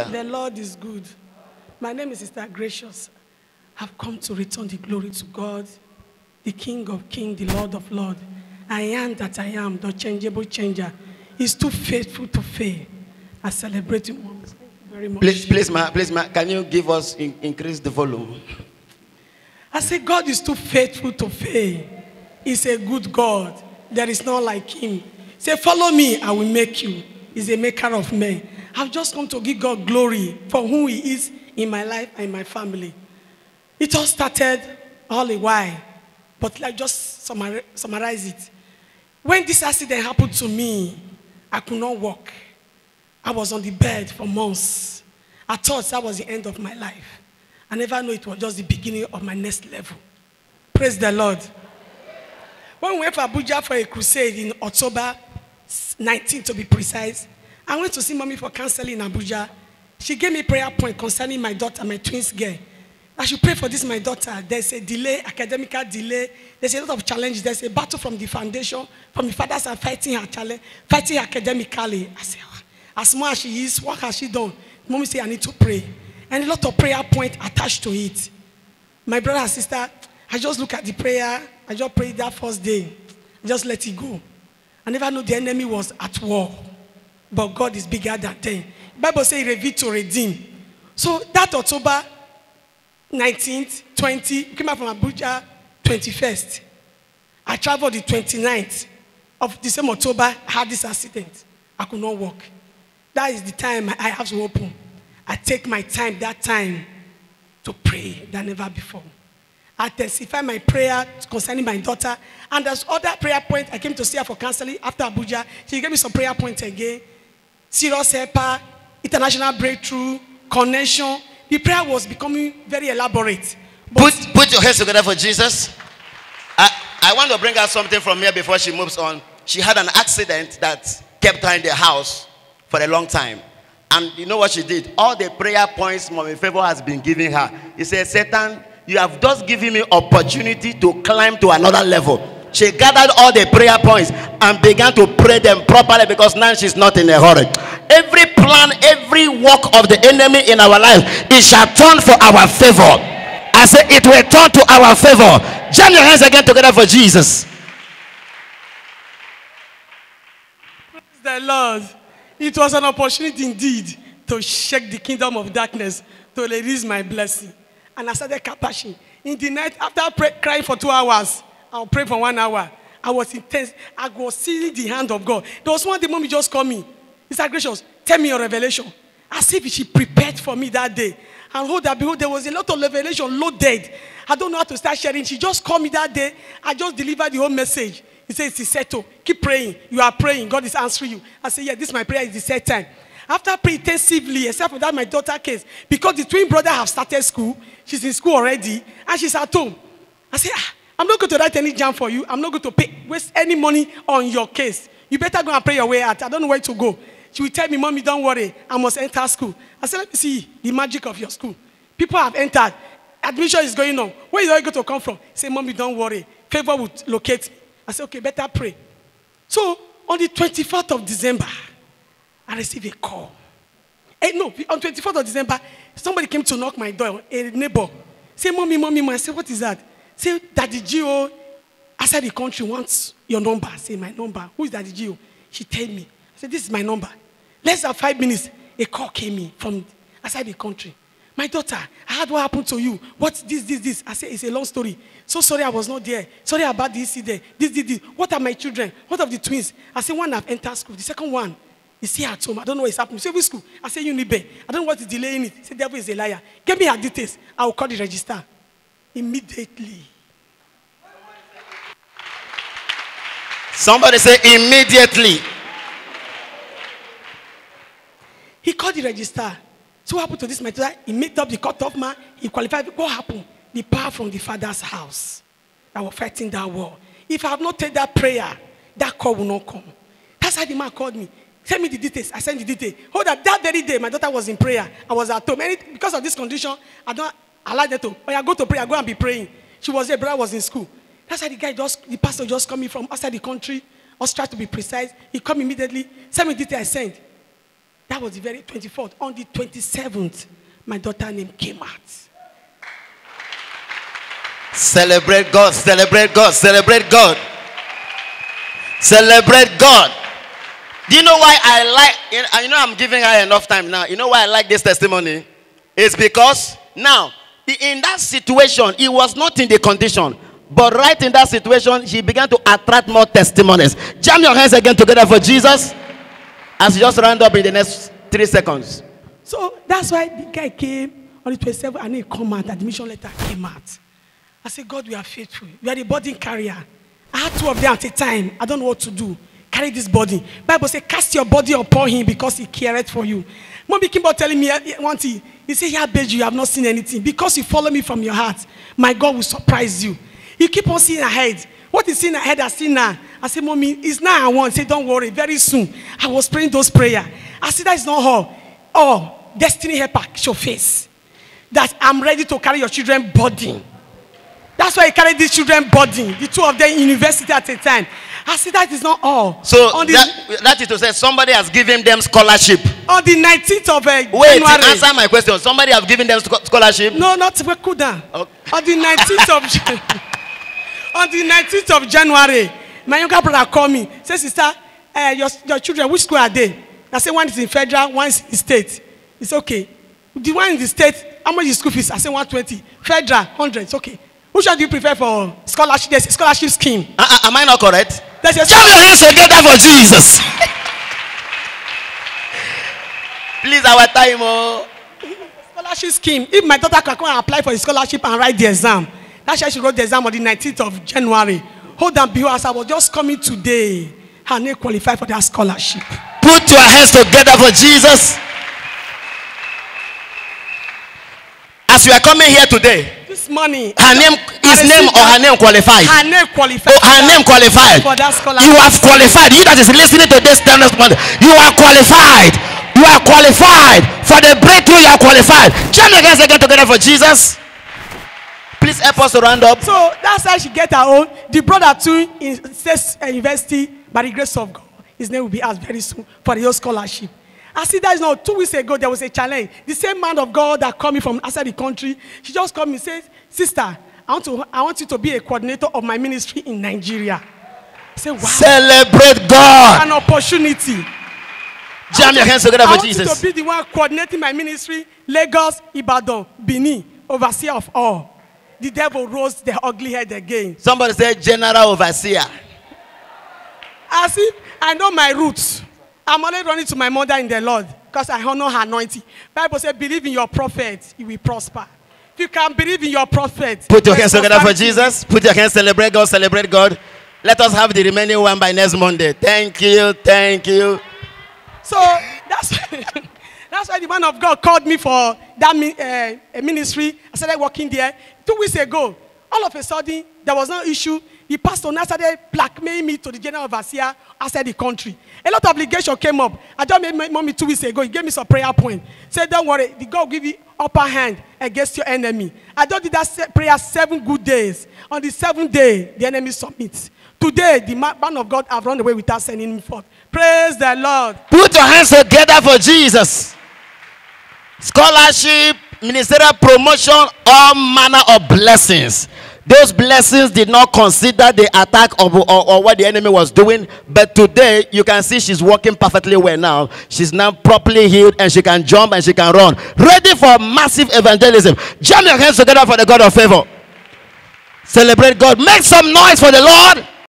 The Lord is good. My name is Sister Gracious. I've come to return the glory to God, the King of Kings, the Lord of Lords. I am that I am, the changeable changer. He's too faithful to fail. I celebrate him. Thank you very much. Please, ma, can you give us, increase the volume? I say God is too faithful to fail. He's a good God. There is none like him. Say, follow me, I will make you. He's a maker of men. I've just come to give God glory for who he is in my life and in my family. It all started all a while, but like just summarize it. When this accident happened to me, I could not walk. I was on the bed for months. I thought that was the end of my life. I never knew it was just the beginning of my next level. Praise the Lord. When we went for Abuja for a crusade in October 19, to be precise, I went to see mommy for counseling in Abuja. She gave me a prayer point concerning my daughter, my twins girl. I should pray for this, my daughter. There's a delay, academical delay. There's a lot of challenges. There's a battle from the foundation, from the fathers are fighting her challenge, fighting academically. I said, as much as she is, what has she done? Mommy said, I need to pray. And a lot of prayer points attached to it. My brother and sister, I just look at the prayer. I just prayed that first day. I just let it go. I never knew the enemy was at war. But God is bigger than them. The Bible says he revealed to redeem. So that October 19th, 20th, came out from Abuja 21st. I traveled the 29th of the same October. I had this accident. I could not walk. That is the time my eye has to open. I take my time that time to pray than never before. I testify my prayer concerning my daughter. And there's other prayer points. I came to see her for counseling after Abuja. She gave me some prayer points again. Serious helper, international breakthrough, connection. The prayer was becoming very elaborate. Put your hands together for Jesus. I want to bring out something from here before she moves on. She had an accident that kept her in the house for a long time. And you know what she did? All the prayer points Mommy Favor has been giving her. He said, Satan, you have just given me opportunity to climb to another level. She gathered all the prayer points and began to pray them properly because now she's not in a hurry. Every plan, every work of the enemy in our life, it shall turn for our favor. I say it will turn to our favor. Jam your hands again together for Jesus. Praise the Lord. It was an opportunity indeed to shake the kingdom of darkness, to release my blessing. And I started capashing. In the night, after crying for 2 hours, I'll pray for 1 hour. I was intense. I was seeing the hand of God. There was one day, mommy just called me. Sister Gracious, tell me your revelation. As if she prepared for me that day. And hold that, behold, there was a lot of revelation loaded. I don't know how to start sharing. She just called me that day. I just delivered the whole message. He says, it's settled. Keep praying. You are praying. God is answering you. I said, yeah, this is my prayer. It's the set time. After praying intensively, except for that my daughter case, because the twin brother have started school. She's in school already. And she's at home. I said, I'm not going to write any jam for you. I'm not going to waste any money on your case. You better go and pray your way out. I don't know where to go. She will tell me, Mommy, don't worry. I must enter school. I said, let me see the magic of your school. People have entered. Admission is going on. Where is it going to come from? Say, Mommy, don't worry. Favor will locate me. I said, okay, better pray. So, on the 24th of December, I received a call. On 24th of December, somebody came to knock my door, a neighbor. Say, Mommy, Mommy. I said, what is that? Say, Daddy Gio outside the country wants your number. I say, my number. Who is Daddy Gio? She tell me. I said, this is my number. Less than 5 minutes, a call came in from outside the country. My daughter, I heard what happened to you. What's this? I said, it's a long story. So sorry I was not there. Sorry about this. This. What are my children? What of the twins? I said, one have entered school. The second one is here at home. I don't know what's happening. Say, which school? I said, Unibe. I don't know what is delaying it. Say, devil is a liar. Give me her details. I will call the register. Immediately. Somebody say immediately. He called the register. So what happened to this matter? He made up the cutoff man. He qualified. What happened? The power from the father's house that was fighting that war. If I have not taken that prayer, that call will not come. That's how the man called me. Send me the details. I sent the details. Hold up. That very day, my daughter was in prayer. I was at home. Because of this condition, I don't allow her to. When I go to prayer, I go and be praying. She was there. Brother was in school. That's how the pastor just coming from outside the country. Austria to be precise. He come immediately. Send me the details. I sent. That was the very 24th. On the 27th, my daughter name came out. Celebrate God, celebrate God, celebrate God. Celebrate God. Do you know why I like, you know I'm giving her enough time now. You know why I like this testimony? It's because now, in that situation, he was not in the condition. But right in that situation, he began to attract more testimonies. Jam your hands again together for Jesus. As you just round up in the next 3 seconds. So that's why the guy came on the 27th and he come out. Admission letter came out. I said, God, we are faithful. We are the burden carrier. I had 2 of them at a time. I don't know what to do. Carry this body. Bible says, cast your body upon him because he careth for you. Mommy Kimbo telling me one thing. He said, yeah, baby, you have not seen anything. Because you follow me from your heart, my God will surprise you. You keep on seeing ahead. What is seen ahead, I see now. I said, Mommy, it's now I want. Say, don't worry, very soon. I was praying those prayers. I said, that is not all. Oh, destiny helper, show face. That I'm ready to carry your children's body. That's why I carry these children's body. The 2 of them in university at a time. I said, that is not all. So that is to say somebody has given them scholarship. On the 19th of Wait, January. answer my question. Somebody has given them scholarship? No, not Wekuda. Okay. On the 19th of on the 19th of January, my younger brother called me. Says, sister, your children, which school are they? I said, one is in federal, one is in state. It's okay. The one in the state, how much is school fees? I said 120. Federal, 100. It's okay. Which one do you prefer for scholarship? There's a scholarship scheme. Am I not correct? There's a Jam your hands together for Jesus. Please, our time. Oh. Scholarship scheme. If my daughter can come and apply for the scholarship and write the exam, that's why she wrote the exam on the 19th of January. Hold on, behold, as I was just coming today, her name qualified for that scholarship. Put your hands together for Jesus. As you are coming here today, This morning, her name, his name or her name qualified? her name qualified. Oh, her name qualified. For that scholarship. You have qualified. You that is listening to this morning, you are qualified. You are qualified for the breakthrough. You are qualified. Jam your hands again together for Jesus. Please help us to round up. So that's how she get her own. The brother too in State University, by the grace of God, his name will be asked very soon for the whole scholarship. I see that is not 2 weeks ago there was a challenge. The same man of God that called me from outside the country, she just called me and said, sister, I want you to be a coordinator of my ministry in Nigeria. I said, wow. Celebrate God. An opportunity. Jam your hands together for I want Jesus. you to be the one coordinating my ministry, Lagos, Ibadan, Benin, overseer of all. The devil rose the ugly head again. Somebody said general overseer. As if I know my roots. I'm only running to my mother in the Lord because I honor her anointing. Bible says, believe in your prophet, you will prosper. If you can believe in your prophet, Put your hands together for Jesus. Put your hands, celebrate God, celebrate God. Let us have the remaining one by next Monday. Thank you, thank you. So that's why the man of God called me for that ministry. I started working there. 2 weeks ago, all of a sudden, there was no issue. The pastor now started blackmailing me to the general overseer outside the country. A lot of obligation came up. I just made mommy 2 weeks ago. He gave me some prayer point. Said, don't worry, the God will give you upper hand against your enemy. I just did that prayer 7 good days. On the 7th day, the enemy submits. Today, the man of God have run away without sending him forth. Praise the Lord. Put your hands together for Jesus. Scholarship, ministerial promotion, all manner of blessings. Those blessings did not consider the attack or what the enemy was doing. But today, you can see she's working perfectly well now. She's now properly healed and she can jump and she can run. Ready for massive evangelism. Jam your hands together for the God of favor. Celebrate God. Make some noise for the Lord.